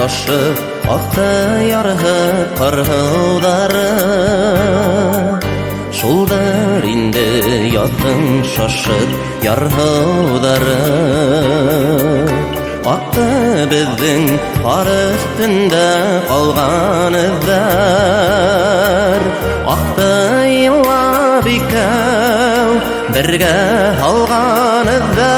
шашып, ақты ярғы қырғылдары. Шулдар инде ятың шашып, ярғылдары. Ақты біздің қар үстінде қалған іздер. Ақты илап икәу бірге алған іздер.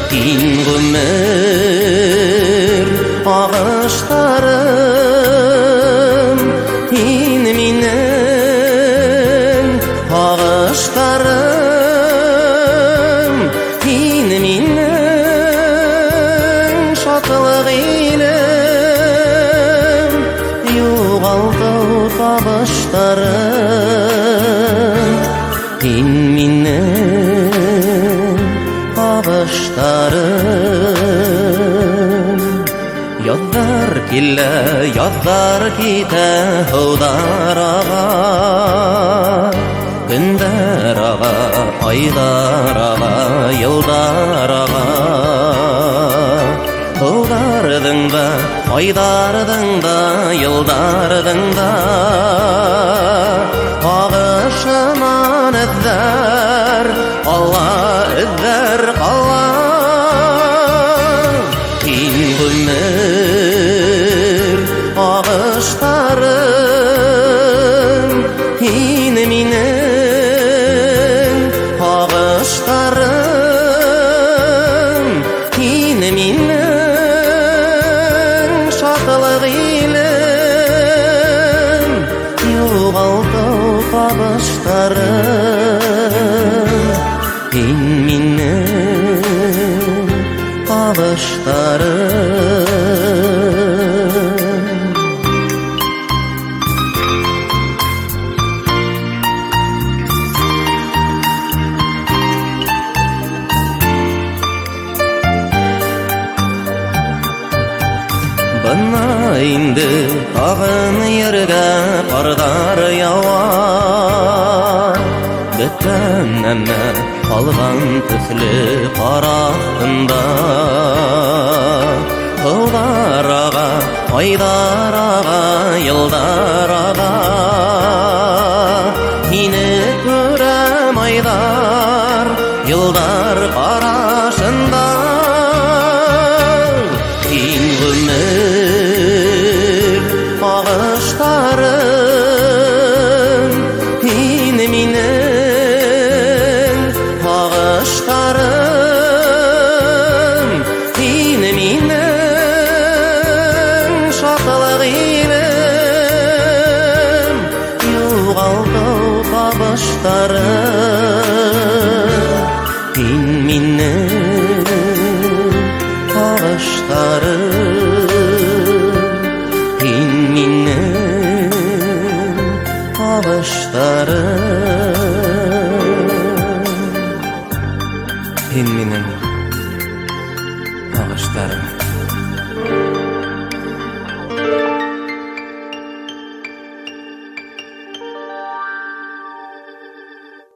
Кин ғүмір ағыштарым, кин минің ағыштарым, кин минің шатылық илім, юғалту табыштарым, кин минің табыштарым. Яздар килә, яздар китә һыудар ага, көндәр ага, айдар ага, йылдар ага. Һыударҙың да, айдарҙың да, йылдарҙың да ағышынан эҙҙәр ала, эҙҙәр ҡала. Кин ғүмер ағыштарым, кин минең ағыштарым, кин минең шатылық илем, юғалтыу табыштарым, кин минең табыштарым. Бына инде тағын ергә ҡарҙар яуа, бөтән нәмә ҡалған төҫлө ҡар аҫтында. Һыуҙар аға, айҙар аға, йылдар аға.